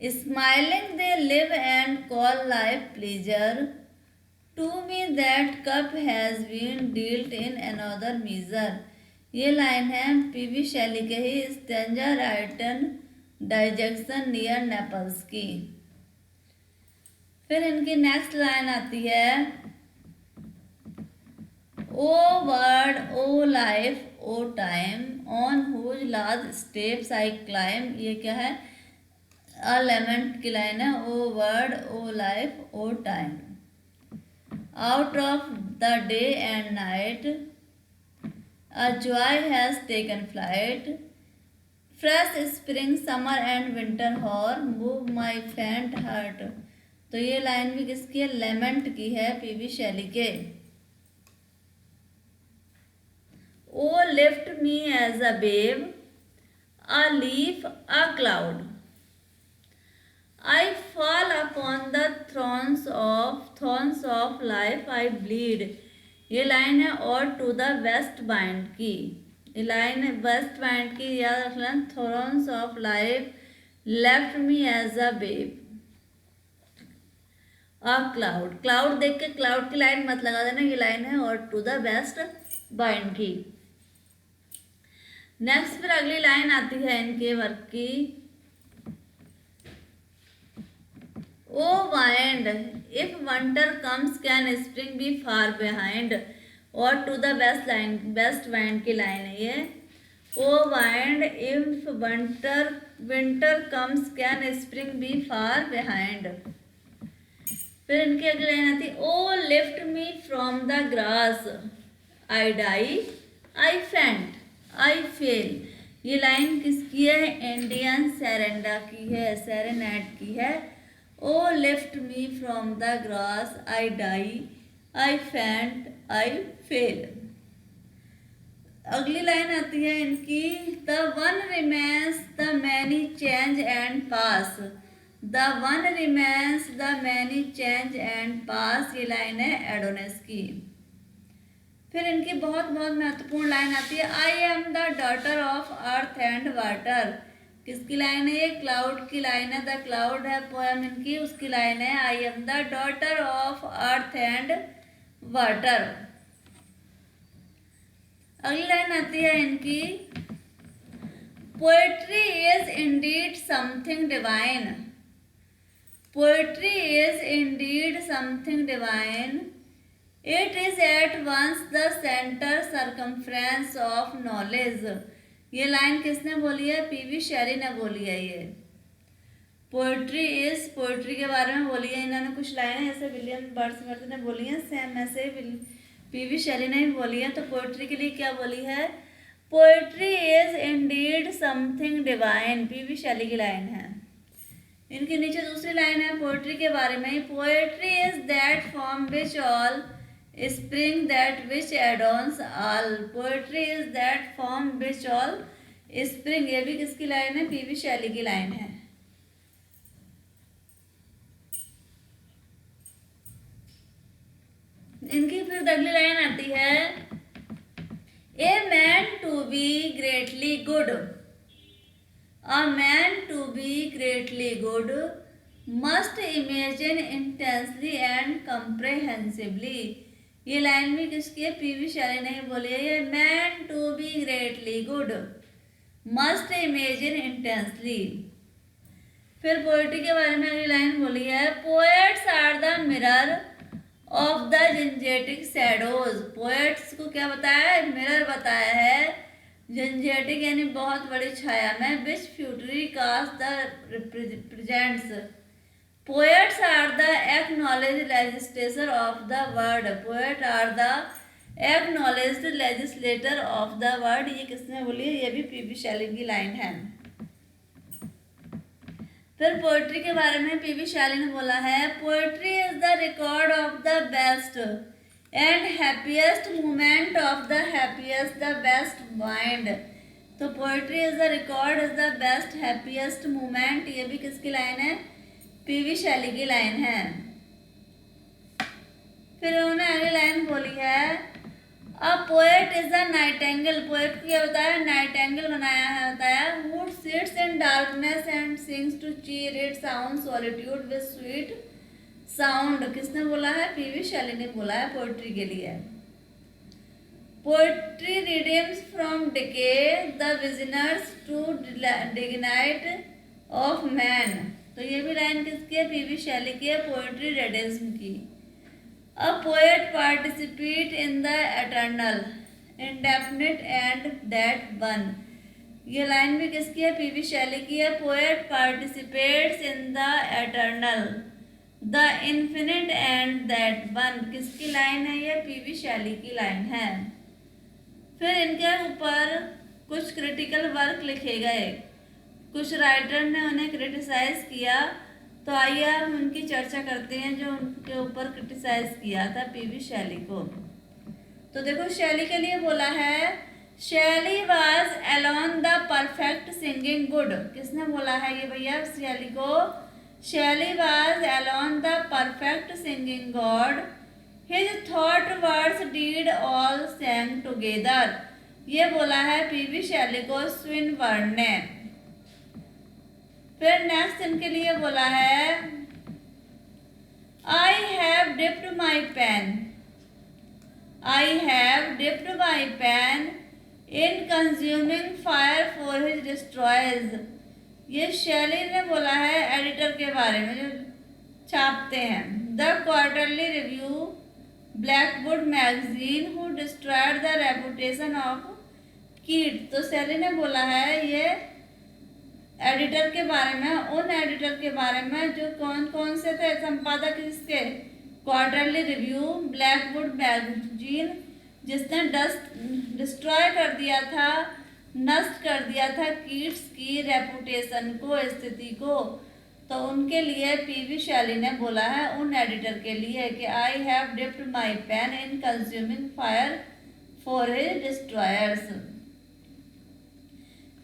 Smiling they live and call life pleasure. To me that cup has been dealt in another measure. ये line है PV Shelley के ही stanzas written dejection near Naples की। फिर इनकी next line आती है, O world O life O time on whose large steps I climb. ये क्या है, लेमेंट की लाइन है, O world O life O time out of the day and night a joy has taken flight fresh spring summer and winter hoar move my faint heart. तो ये line भी किसकी है, लेमेंट की है, PV Shelley के। Oh, lift me as a wave, a leaf, a cloud. I fall upon the thorns of life I bleed. ये line है और टू द वेस्ट बाइंड की। ये लाइन है वेस्ट बाइंड की, याद रख लें, thorns of life left me as a wave a cloud. Cloud देख के क्लाउड की लाइन मत लगा देना, ये लाइन है और टू द वेस्ट बाइंड की। नेक्स्ट फिर अगली लाइन आती है इनके वर्क की, O wind if winter comes can spring be far behind. और टू द बेस्ट वाइंड की लाइन है ये, O wind if winter comes can spring be far behind. फिर इनकी अगली लाइन आती है, O lift me from the grass I die I faint I fail. ये लाइन किसकी है, इंडियन सेरेंडा की है, सेरेनेट की है। O lift me from the grass I die I faint I fail. अगली लाइन आती है इनकी, the one remains the many change and pass. The one remains the many change and pass, ये लाइन है एडोनिस की। फिर इनकी बहुत महत्वपूर्ण लाइन आती है, I am the daughter of earth and water. किसकी लाइन है ये, क्लाउड की लाइन है, द क्लाउड है पोएम इनकी, उसकी लाइन है, I am the daughter of earth and water. अगली लाइन आती है इनकी, poetry is indeed something divine. Poetry is indeed something divine, it is at once the centre circumference of knowledge. ये line किसने बोली है, पीवी शैली ने बोली है। ये पोएट्री के बारे में बोली है इन्होंने कुछ लाइनें, जैसे विलियम वर्ड्सवर्थ ने बोली है, सेम ऐसे पीवी शैली ने भी बोली है। तो पोएट्री के लिए क्या बोली है, poetry is indeed something divine, PV Shelley की लाइन है। इनके नीचे दूसरी लाइन है पोएट्री के बारे में, poetry is that form which all spring that which adorns all. Poetry is that form which all spring। ये भी किसकी लाइन है, पीवी शैली की लाइन है। इनकी फिर अगली लाइन आती है, a man to be greatly good, a man to be greatly good must imagine intensely and comprehensively. ये लाइन भी किसकी है? पीवी शैली ने बोली है। ये man to be greatly good must imagine intensely. फिर पोएट्री के बारे में अगली लाइन बोली है, poets are the mirror of the gigantic shadows. Poets को क्या बताया है? मिरर बताया है, जेंजेटिक यानी बहुत बड़ी छाया में, which futurity casts the represents. Poets are the acknowledged legislator of the world. Poet are the acknowledged legislator of the world. ये किसने बोली है? ये भी पीवी शैली की लाइन है। फिर पोएट्री के बारे में पीवी शैली ने बोला है, poetry is the record of the best and happiest moment of the happiest the best mind. तो poetry is the record is the best happiest moment. ये भी किसकी लाइन है? पीवी शैली की लाइन है। फिर उन्होंने अगली लाइन बोली है, a poet is a Nightingale. Poet को क्या बताया? नाइटेंगल बनाया है, बताया, who sits in darkness and sings to cheer its own solitude with sweet sound। किसने बोला है? पीवी शैली ने बोला है पोएट्री के लिए। Poetry redeems from decay the visioners to dignity of man। तो ये भी लाइन किसकी है? पीवी शैली की है, पोएट्री रेडिज्म की। A poet participate in the eternal, indefinite and that one। ये लाइन भी किसकी है? पीवी शैली की है। Poet participates in the eternal, the infinite and that one। किसकी लाइन है? ये पीवी शैली की लाइन है। फिर इनके ऊपर कुछ क्रिटिकल वर्क लिखे गए, कुछ राइटर ने उन्हें क्रिटिसाइज किया। तो आइए हम उनकी चर्चा करते हैं जो उनके ऊपर क्रिटिसाइज किया था पीवी शैली को। तो देखो, शैली के लिए बोला है, Shelley was alone the perfect singing god. किसने बोला है ये भैया शैली को? Shelley was alone the perfect singing god, his thought words deed all sang together. ये बोला है पीवी शैली को स्विनबर्न ने। फिर नेक्स्ट इनके लिए बोला है, I have dipped my pen, I have dipped my pen in consuming fire for his destroyers. ये शैली ने बोला है एडिटर के बारे में जो छापते हैं, the quarterly review Blackwood magazine who destroyed the reputation of कीट। तो शैली ने बोला है ये एडिटर के बारे में, उन एडिटर के बारे में जो कौन कौन से थे संपादक इसके, क्वार्टरली रिव्यू ब्लैकवुड मैगजीन, जिसने डिस्ट्रॉय कर दिया था, नष्ट कर दिया था कीट्स की रेपुटेशन को, स्थिति को। तो उनके लिए पीवी शैली ने बोला है उन एडिटर के लिए कि आई have dipped my pen in consuming fire for his destroyers.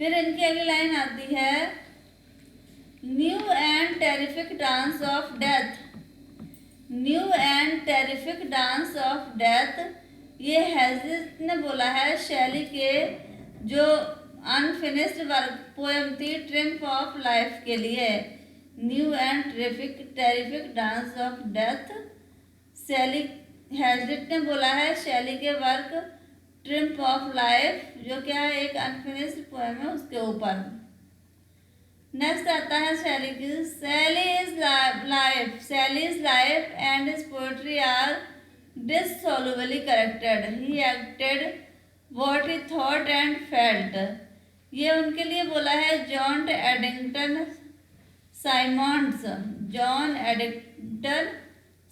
फिर इनकी अगली लाइन आती है, new and terrific dance of death, new and terrific dance of death. ये हैजिस ने बोला है शैली के जो अनफिनिश्ड वर्क पोएम थी ट्रिम्फ ऑफ लाइफ के लिए, new and terrific dance of death. शैली हैजिट ने बोला है शैली के वर्क ट्रिम्फ ऑफ लाइफ, जो क्या है एक अनफिनिश्ड पोएम है, उसके ऊपर। नेक्स्ट आता है शैली की, Shelley is life, Shelley is life and his poetry are dissolubly connected, he acted what he thought and felt. ये उनके लिए बोला है John Addington Symonds, John Addington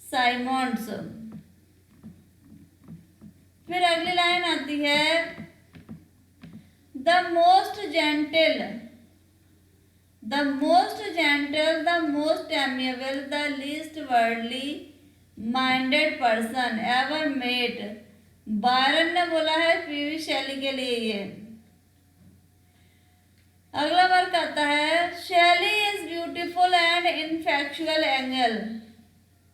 Symonds. फिर अगली लाइन आती है, the most gentle, the most gentle, the most amiable, the least worldly minded person ever met. Byron ने बोला है पीवी शैली के लिए ये। अगला वर्क आता है, Shelley is beautiful and ineffectual angel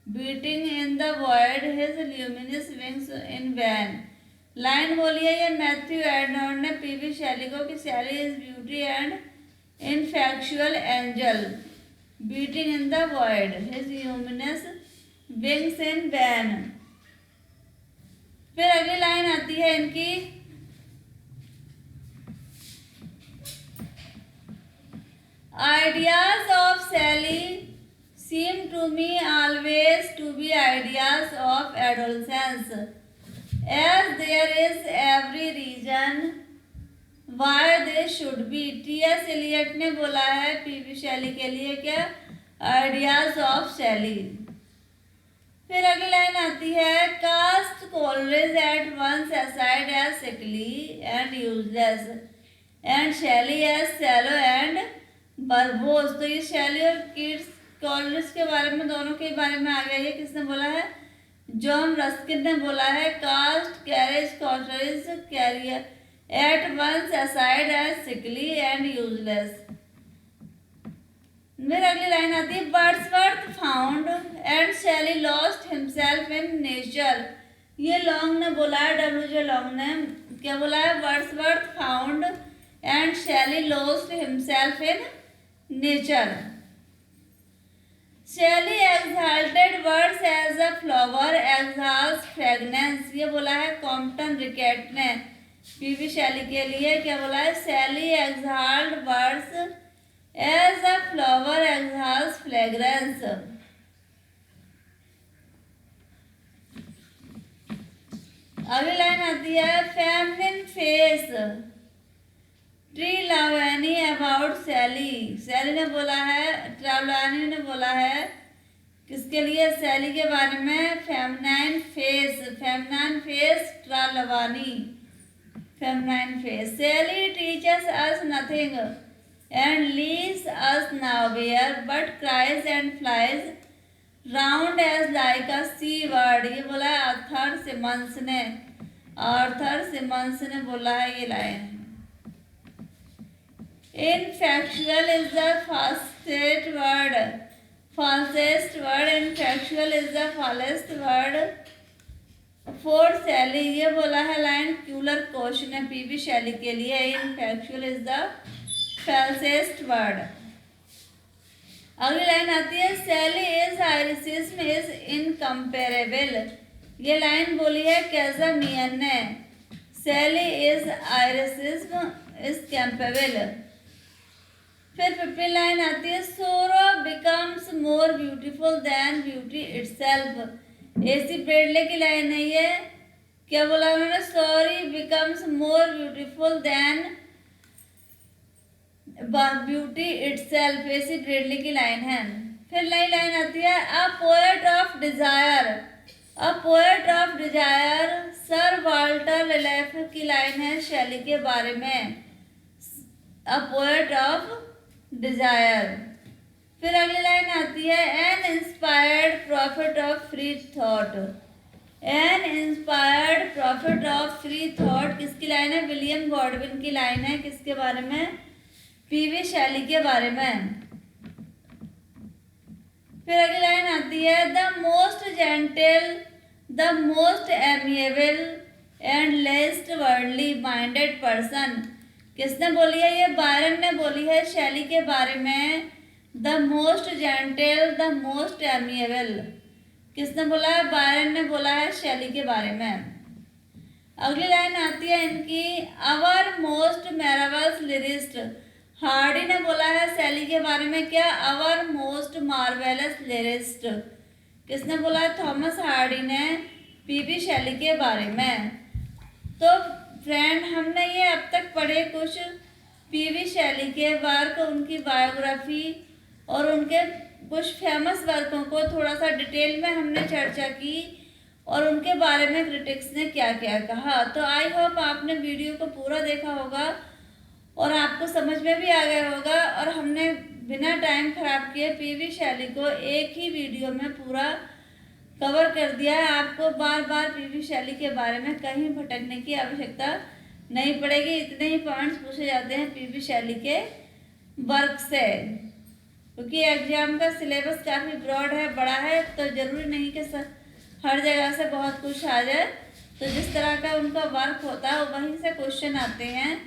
beating in the void his luminous wings in vain. Line बोली है ये मैथ्यू एडनॉर्ड ने पीवी शैली को कि Shelley is beauty and ineffectual angel beating in the void his luminous wings in vain. फिर अगली line आती है इनकी, ideas of Shelley seem to me always to be ideas of adolescence, as there is every reason why they should be. T.S. Eliot ने बोला है PV Shelley के लिए क्या, आइडियाज ऑफ शैली। फिर अगली लाइन आती है, cast Coleridge at once aside as sickly and useless and Shelley as shallow and verbose. तो ये शैली और किड्स कॉलरेज के बारे में, दोनों के बारे में आ गया। ये किसने बोला है, जॉन रस्किन ने बोला है। Cast carriage Coleridge career at once aside as sickly and useless. फिर अगली लाइन आती है, Wordsworth found and Shelley lost himself in nature. ये लॉन्ग ने बोला है, डब्ल्यू.जे. लॉन्ग ने क्या बोला है, Wordsworth found and Shelley lost himself in nature. Shelley exhaled words as a flower exhales fragrance. ये बोला है कॉम्पटन रिकेट ने पीवी शैली के लिए। क्या बोला है, Shelley exhaled words as a flower exhales fragrance. अगली लाइन आती है, फेमिनिन फेस ट्रिलावानी अबाउट सैली। सैली ने बोला है, ट्रिलावानी ने बोला है किसके लिए, सैली के बारे में, फेमिनाइन फेस ट्रिलावानी feminine face. Shelley teaches us nothing and leaves us nowhere but cries and flies round as like a sea bird. ये बोला है आर्थर सिमंस ने बोला है ये लाइन। Infactual is the falsest word. Infactual is the falsest word for Sally. ये बोला है लाइन क्यूलर क्वेश्चन है पीवी शैली के लिए। Infactual is the falsest word. अगली लाइन आती है, Sally is Iricism is incomparable. ये लाइन बोली है कैज़मियन ने। Sally is Iricism is comparable. फिर 15 लाइन आती है, sorrow becomes more beautiful than beauty itself. AC Bradley की लाइन है ये। क्या बोला उन्होंने, sorrow becomes more beautiful than beauty itself. AC Bradley की लाइन है। फिर नई लाइन आती है, a poet of desire Sir Walter Raleigh की लाइन है शैली के बारे में, अ पोएट ऑफ डिजायर। फिर अगली लाइन आती है, N inspired profit of free thought. N inspired profit of free thought किसकी लाइन है, विलियम गॉडविन की लाइन है। किसके बारे में, पीवी शैली के बारे में। फिर अगली लाइन आती है, the most gentle the most amiable and least worldly minded person. किसने बोली है, ये बायरन ने बोली है शैली के बारे में। The most gentle the most amiable किसने बोला है, बायरन ने बोला है शैली के बारे में। अगली लाइन आती है इनकी, आवर मोस्ट मेरावल्स लिरिस्ट। हार्डी ने बोला है शैली के बारे में क्या, आवर मोस्ट मार्वेलस लिरिस्ट। किसने बोला है, थॉमस हार्डी ने पीवी शैली के बारे में। तो फ्रेंड, हमने ये अब तक पढ़े कुछ पीवी शैली के वर्क, उनकी बायोग्राफी और उनके कुछ फेमस वर्कों को थोड़ा सा डिटेल में हमने चर्चा की और उनके बारे में क्रिटिक्स ने क्या क्या कहा। तो आई होप आपने वीडियो को पूरा देखा होगा और आपको समझ में भी आ गया होगा। और हमने बिना टाइम खराब किए पीवी शैली को एक ही वीडियो में पूरा कवर कर दिया है। आपको बार बार पीवी शैली के बारे में कहीं भटकने की आवश्यकता नहीं पड़ेगी। इतने ही पॉइंट्स पूछे जाते हैं पीवी शैली के वर्क से, क्योंकि एग्जाम का सिलेबस काफ़ी ब्रॉड है, बड़ा है, तो ज़रूरी नहीं कि हर जगह से बहुत कुछ आ जाए। तो जिस तरह का उनका वर्क होता है वहीं से क्वेश्चन आते हैं।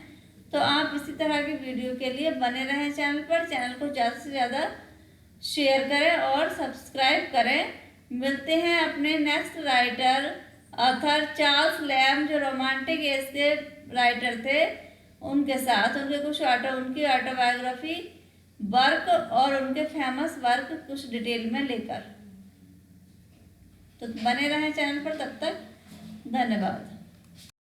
तो आप इसी तरह की वीडियो के लिए बने रहें चैनल पर। चैनल को ज़्यादा से ज़्यादा शेयर करें और सब्सक्राइब करें। मिलते हैं अपने next writer author Charles Lamb जो रोमांटिक एज के राइटर थे, उनके साथ उनकी ऑटोबायोग्राफी वर्क और उनके फेमस वर्क कुछ डिटेल में लेकर। तो बने रहें चैनल पर, तब तक धन्यवाद।